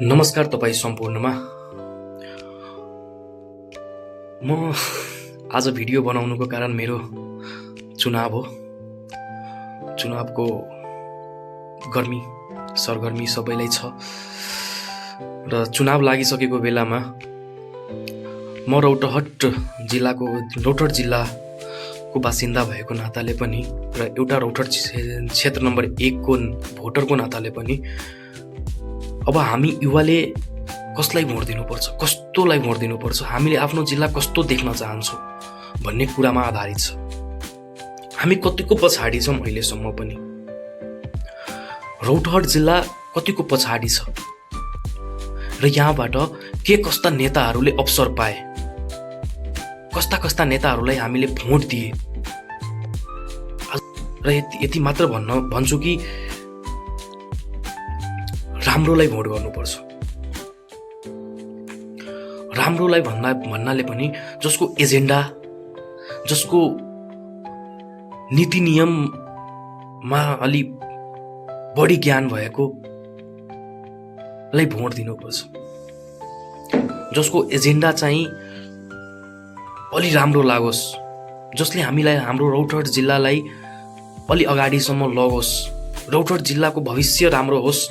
नमस्कार तपाईँ सम्पूर्णमा। म आज भिडियो बनाउनुको कारण मेरो चुनाव हो। चुनावको गर्मी सरगर्मी सबैलाई छ र चुनाव लागिसकेको बेलामा म रौतहट जिल्लाको बासिन्दा भएको नाताले पनि र एउटा रौतहट क्षेत्र नम्बर 1 को भोटरको नाताले पनि अब हामी युवाले कसलाई भोट दिनुपर्छ, कस्तोलाई भोट दिनुपर्छ, हामीले आफ्नो जिल्ला कस्तो देख्न चाहन्छौँ भन्ने कुरामा आधारित छ। हामी कतिको पछाडि छौँ अहिलेसम्म पनि, रौतहट जिल्ला कतिको पछाडि छ र यहाँबाट के कस्ता नेताहरूले अवसर पाए, कस्ता कस्ता नेताहरूलाई हामीले भोट दिए र यति मात्र भन्छु कि राम्रोलाई भोट गर्नुपर्छ। राम्रोलाई भन्नाले पनि जसको एजेन्डा, जसको नीति नियममा अलि बढी ज्ञान भएकोलाई भोट दिनुपर्छ। जसको एजेन्डा चाहिँ अलि राम्रो लागोस्, जसले हामीलाई हाम्रो रौतहट जिल्लालाई अलि अगाडिसम्म लगोस्, रौतहट जिल्लाको भविष्य राम्रो होस्,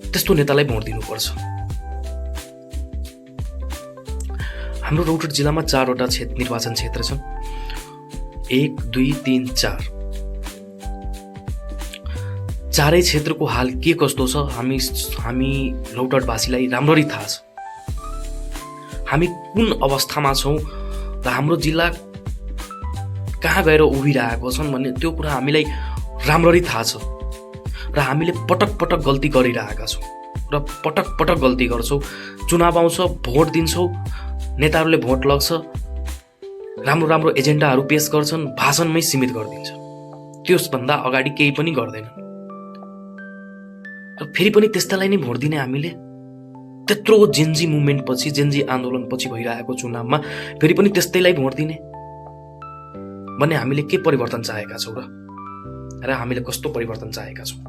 त्यस्तो नेतालाई भोट दिनुपर्छ। हाम्रो रौतहट जिल्लामा 4वटा निर्वाचन क्षेत्र छन्, 1, 2, 3, 4। चारै क्षेत्रको हाल के कस्तो छ हामी रौतहटवासीलाई राम्ररी थाहा छ। हामी कुन अवस्थामा छौँ र हाम्रो जिल्ला कहाँ गएर उभिरहेको छन् भन्ने त्यो कुरा हामीलाई राम्ररी थाहा छ र हामीले पटक पटक गल्ती गरिरहेका छौँ र पटक पटक गल्ती गर्छौँ। चुनाव आउँछ, भोट दिन्छौँ, नेताहरूले भोट लग्छ, राम्रो राम्रो एजेन्डाहरू पेश गर्छन्, भाषणमै सीमित गरिदिन्छ, त्यसभन्दा अगाडि केही पनि गर्दैन। र फेरि पनि त्यस्तालाई नै भोट दिने हामीले, त्यत्रो जेन्जी मुभमेन्ट पछि, जेन्जी आन्दोलन पछि भइरहेको चुनावमा फेरि पनि त्यस्तैलाई भोट दिने भन्ने हामीले के परिवर्तन चाहेका छौँ र हामीले कस्तो परिवर्तन चाहेका छौँ?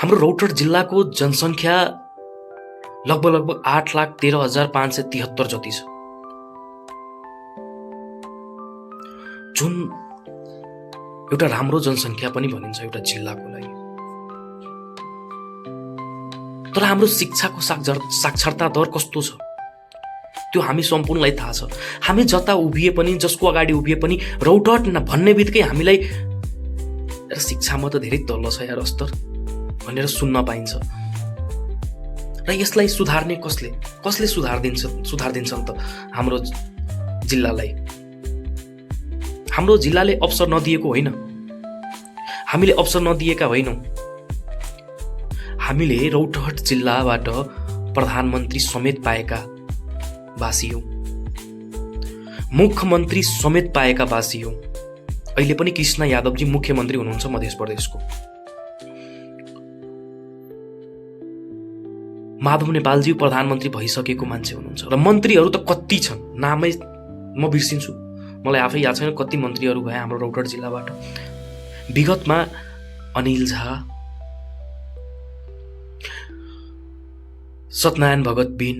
हाम्रो रौतहट जिल्लाको जनसङ्ख्या लगभग 8,13,573 जति छ, जुन एउटा राम्रो जनसङ्ख्या पनि भनिन्छ एउटा जिल्लाको लागि। तर हाम्रो शिक्षाको साक्षरता दर कस्तो छ त्यो हामी सम्पूर्णलाई थाहा छ। हामी जता उभिए पनि, जसको अगाडि उभिए पनि रौतहट भन्ने बित्तिकै हामीलाई शिक्षामा त धेरै तल्लो छ यार स्तर भनेर सुन्न पाइन्छ। र यसलाई सुधार्ने कसले सुधारदिन्छन् त हाम्रो जिल्लालाई? हाम्रो जिल्लाले अवसर नदिएको होइन, हामीले अवसर नदिएका होइनौँ। हामीले रौतहट जिल्लाबाट प्रधानमन्त्री समेत पाएका वासी हौँ, मुख्यमन्त्री समेत पाएका वासी हौँ। अहिले पनि कृष्ण यादवजी मुख्यमन्त्री हुनुहुन्छ मध्य प्रदेशको। माधव नेपालजी प्रधानमन्त्री भइसकेको मान्छे हुनुहुन्छ र मन्त्रीहरू त कति छन्, नामै म बिर्सिन्छु, मलाई आफै याद छैन कति मन्त्रीहरू भए हाम्रो रौतहट जिल्लाबाट। विगतमा अनिल झा, सत्यनारायण भगत बिन,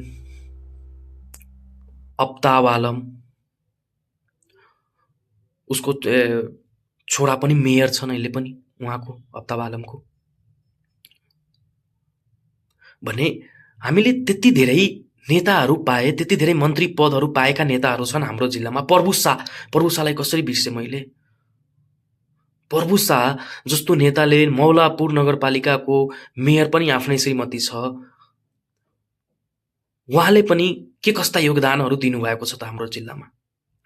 अफ्ताब आलम, उसको छोरा पनि मेयर छन् अहिले पनि उहाँको, अफ्ताब आलमको। भने हामीले त्यति धेरै नेताहरू पाए, त्यति धेरै मन्त्री पदहरू पाएका नेताहरू छन् हाम्रो जिल्लामा। प्रभु शाहलाई कसरी बिर्से मैले? प्रभु शाह जस्तो नेताले मौलापुर नगरपालिकाको मेयर पनि आफ्नै श्रीमती छ, उहाँले पनि के कस्ता योगदानहरू दिनुभएको छ त हाम्रो जिल्लामा?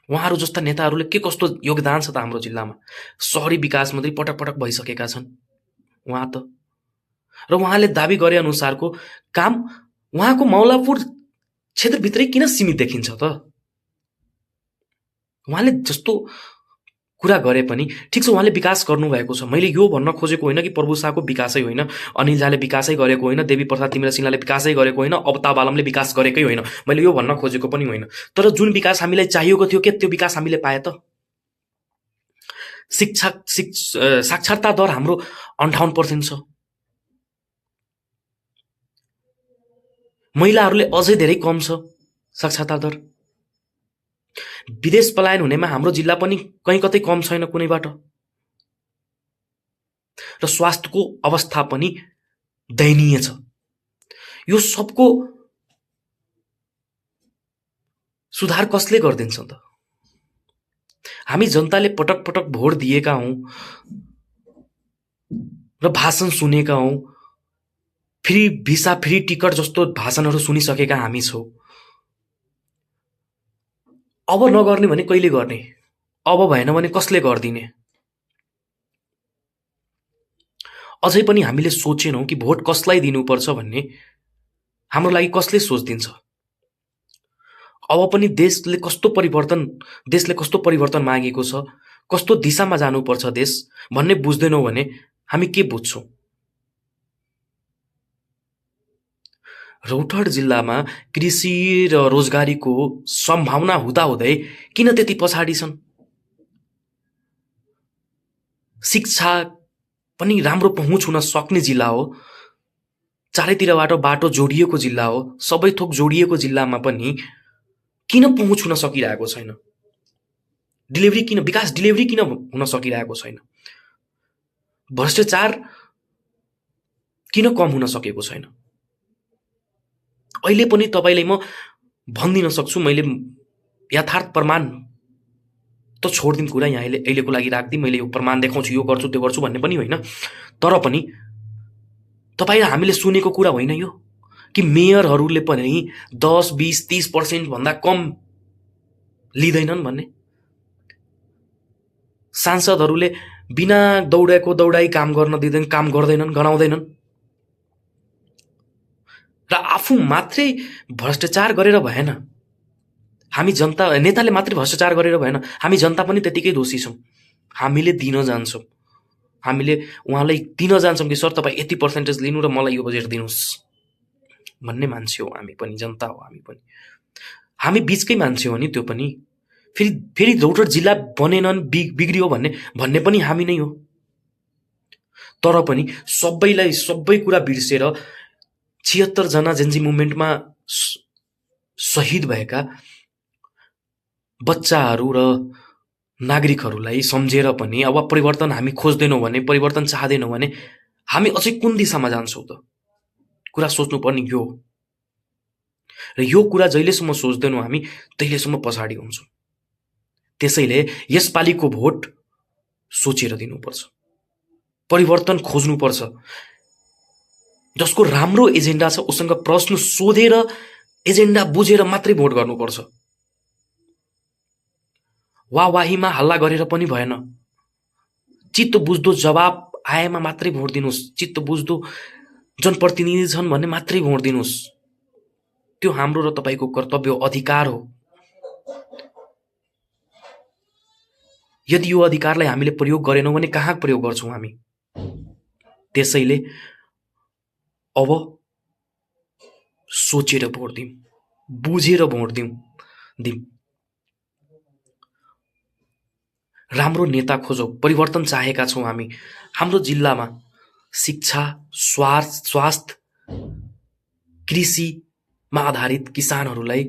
उहाँहरू जस्ता नेताहरूले के कस्तो योगदान छ त हाम्रो जिल्लामा? सहरी विकास मन्त्री पटक पटक भइसकेका छन् उहाँ त, र उहाँले दाबी गरे अनुसारको काम उहाँको मौलापुर क्षेत्रभित्रै किन सीमित देखिन्छ त? उहाँले जस्तो कुरा गरे पनि ठिक छ, उहाँले विकास गर्नुभएको छ। मैले यो भन्न खोजेको होइन कि प्रभु शाहको विकासै होइन, अनिल झाले विकासै गरेको होइन, देवी प्रसाद तिमरा सिन्हाले विकासै गरेको होइन, अफ्ताब आलमले विकास गरेकै होइन, मैले यो भन्न खोजेको पनि होइन। तर जुन विकास हामीलाई चाहिएको थियो के त्यो विकास हामीले पाए त? साक्षरता दर हाम्रो 58% छ। महिलाहरूले अझै धेरै कम छ साक्षरता दर। विदेश पलायन हुनेमा हाम्रो जिल्ला पनि कहीँ कतै कम छैन कुनैबाट। र स्वास्थ्यको अवस्था पनि दयनीय छ। यो सबको सुधार कसले गरिदिन्छ त? हामी जनताले पटक पटक भोट दिएका हौं र भाषण सुनेका हौं। फ्री भिसा फ्री टिकट जस्तो भाषणहरू सुनिसकेका हामी छौं। अब नगर्ने भने कहिले गर्ने? अब भएन भने कसले गर्दिने? अझै पनि हामीले सोचेनौं कि भोट कसलाई दिनुपर्छ भन्ने हाम्रो लागि कसले सोचिदिन्छ? अब पनि देशले कस्तो परिवर्तन मागेको छ, कस्तो दिशामा जानुपर्छ देश भन्ने बुझ्दैनौं भने हामी के बुझ्छौं? रौतहट जिल्लामा कृषि र रोजगारीको सम्भावना हुँदाहुँदै किन त्यति पछाडि छन्? शिक्षा पनि राम्रो पहुँच हुन सक्ने जिल्ला हो। चारैतिरबाट बाटो जोडिएको जिल्ला हो। सबै थोक जोडिएको जिल्लामा पनि किन पहुँच हुन सकिरहेको छैन? विकास डिलिभरी किन हुन सकिरहेको छैन? भ्रष्टाचार किन कम हुन सकेको छैन? अहिले पनि तपाईलाई म भन्दिन सक्छु, मैले यथार्थ प्रमाण त छोड्दिम कुरा यहाँले अहिलेको लागि राख्दिम, मैले यो प्रमाण देखाउँछु, यो गर्छु त्यो गर्छु भन्ने पनि होइन। तर पनि तपाईले हामीले सुनेको कुरा होइन यो कि मेयरहरूले पनि 10, 20, 30% भन्दा कम लिँदैनन् भन्ने। सांसदहरूले बिना दौडाई काम गर्न दिँदैन, काम गर्दैनन्, गराउँदैनन् र आफू मात्रै भ्रष्टाचार गरेर भएन। हामी जनता, नेताले मात्रै भ्रष्टाचार गरेर भएन, हामी जनता पनि त्यतिकै दोषी छौं। हामीले दिन जान्छौं, हामीले उहाँलाई दिन जान्छौं कि सर तपाईँ यति पर्सेन्टेज लिनु र मलाई यो बजेट दिनुस् भन्ने मान्छे हो हामी पनि, जनता हो हामी पनि। हामी बीचकै मान्छे हो नि त्यो पनि। फेरि रौतहट जिल्ला बनेनन्, बिग्रियो भन्ने पनि हामी नै हो। तर पनि सबै कुरा बिर्सेर 76 जना जेन्जी मुभमेन्टमा शहीद भएका बच्चाहरू र नागरिकहरूलाई सम्झेर पनि अब परिवर्तन हामी खोज्दैनौं भने, परिवर्तन चाहदैनौं भने हामी अझै कुन दिशामा जान्छौं त? कुरा सोच्नुपर्ने यो हो। र यो कुरा जहिलेसम्म सोच्दैनौं हामी तहिलेसम्म पछाडि हुन्छौं। त्यसैले यसपालिको भोट सोचेर दिनुपर्छ, परिवर्तन खोज्नुपर्छ। जसको राम्रो एजेन्डा छ उसँग प्रश्न सोधेर एजेन्डा बुझेर मात्रै भोट गर्नुपर्छ। वाहीमा हल्ला गरेर पनि भएन। चित्त बुझ्दो जवाब आएमा मात्रै भोट दिनुस्, चित्त बुझ्दो जनप्रतिनिधि छन् भन्ने मात्रै भोट दिनुस्। त्यो हाम्रो र तपाईको कर्तव्य, अधिकार हो। यदि यो अधिकारलाई हामीले प्रयोग गरेनौं भने कहाँ प्रयोग गर्छौं हामी? त्यसैले अब सोचेर भोट दिउँ, बुझेर भोट दिउँ। राम्रो नेता खोजौं, परिवर्तन चाहेका छौं हामी। हाम्रो जिल्लामा शिक्षा, स्वास्थ्य, कृषिमा आधारित किसानहरूलाई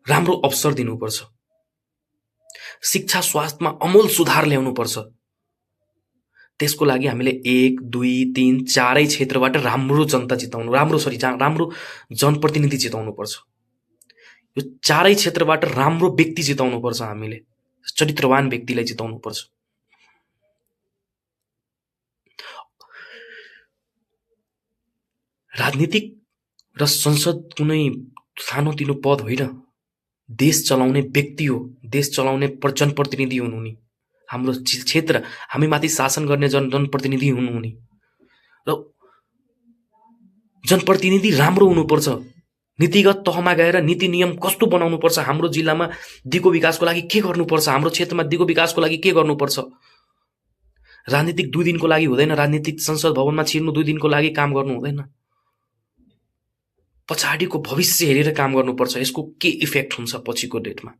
राम्रो अवसर दिनुपर्छ। शिक्षा स्वास्थ्यमा अमूल सुधार ल्याउनुपर्छ। त्यसको लागि हामीले 1, 2, 3, 4 क्षेत्रबाट राम्रो जनता जिताउनु, राम्रो जनप्रतिनिधि जिताउनु पर्छ। यो 4 क्षेत्रबाट राम्रो व्यक्ति जिताउनु पर्छ। हामीले चरित्रवान व्यक्तिलाई जिताउनु पर्छ। राजनीतिक र संसद कुनै सानोतिनो पद होइन, देश चलाउने व्यक्ति हो, देश चलाउने जनप्रतिनिधि हुनु नि। हाम्रो क्षेत्र, हामी माथि शासन गर्ने जनप्रतिनिधि हुनु नि। र जनप्रतिनिधि राम्रो हुनुपर्छ। नीतिगत तहमा गएर नीति नियम कस्तो बनाउनुपर्छ, हाम्रो जिल्लामा दिगो विकासको लागि के गर्नुपर्छ, हाम्रो क्षेत्रमा दिगो विकासको लागि के गर्नुपर्छ। राजनीतिक 2 दिनको लागि हुँदैन। राजनीतिक संसद भवनमा छिर्नु 2 दिनको लागि काम गर्नु हुँदैन। पछाडिको भविष्य हेरेर काम गर्नुपर्छ। यसको के इफेक्ट हुन्छ पछिको डेटमा,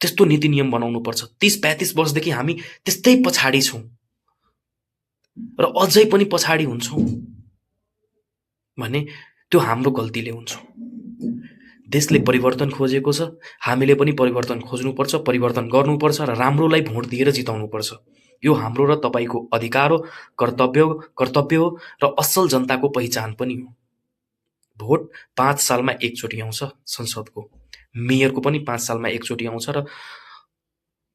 त्यस्तो नीति नियम बनाउनु पर्छ। 30-35 वर्षदेखि हामी त्यस्तै पछाडि छौं र अझै पनि पछाडि हुन्छौं भने त्यो हाम्रो गल्तीले हुन्छ। देशले परिवर्तन खोजेको छ, हामीले पनि परिवर्तन खोज्नुपर्छ, परिवर्तन गर्नुपर्छ र राम्रोलाई भोट दिएर जिताउनुपर्छ। यो हाम्रो र तपाईँको अधिकार हो, कर्तव्य हो र असल जनताको पहिचान पनि हो। भोट 5 सालमा एकचोटि आउँछ संसदको, मेयरको पनि 5 सालमा एकचोटि आउँछ र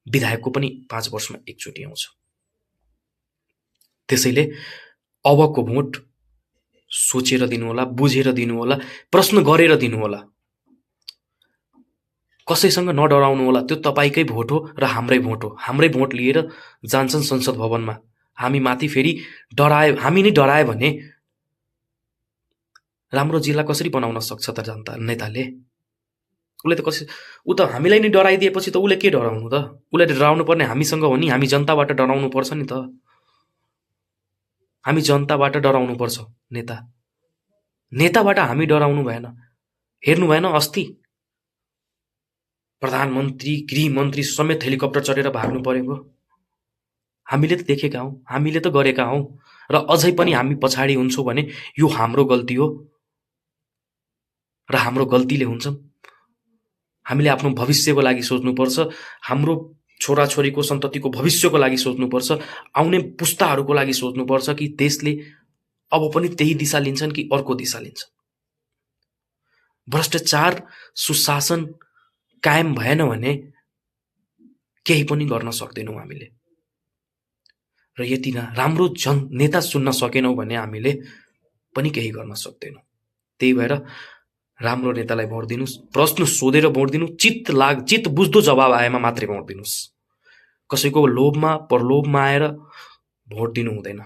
विधायकको पनि 5 वर्षमा एकचोटि आउँछ। त्यसैले अबको भोट सोचेर दिनुहोला, बुझेर दिनुहोला, प्रश्न गरेर दिनुहोला। कसैसँग नडराउनु होला। त्यो तपाईँकै भोट हो र हाम्रै भोट हो। हाम्रै भोट लिएर जान्छन् संसद भवनमा। हामी माथि फेरि हामी नै डरायो भने राम्रो जिल्ला कसरी बनाउन सक्छ त जनता नेताले? उसले त ऊ त हामीलाई नै डराइदिएपछि त उसले के डराउनु त? उसले डराउनु पर्ने हामीसँग हो नि। हामी जनताबाट डराउनु पर्छ नि त। हामी जनताबाट डराउनु पर्छ। नेताबाट हामी डराउनु भएन। हेर्नु भएन अस्ति प्रधानमन्त्री, गृहमन्त्री समेत हेलिकप्टर चढेर भाग्नु परेको? हामीले त देखेका हौँ, हामीले त गरेका हौँ र अझै पनि हामी पछाडि हुन्छौँ भने यो हाम्रो गल्ती हो र हाम्रो गल्तीले हुन्छन्। हामीले आफ्नो भविष्यको लागि सोच्नुपर्छ, हाम्रो छोराछोरीको सन्ततिको भविष्यको लागि सोच्नुपर्छ, आउने पुस्ताहरूको लागि सोच्नुपर्छ कि देशले अब पनि त्यही दिशा लिन्छन् कि अर्को दिशा लिन्छन्। भ्रष्टाचार, सुशासन कायम भएन भने केही पनि गर्न सक्दैनौँ हामीले। र यति राम्रो नेता चुन्न सकेनौँ भने हामीले पनि केही गर्न सक्दैनौँ। त्यही भएर राम्रो नेतालाई भोट दिनुस्, प्रश्न सोधेर भोट दिनु, चित्त बुझ्दो जवाब आएमा मात्रै भोट दिनुस्। कसैको लोभमा प्रलोभमा आएर भोट दिनु हुँदैन।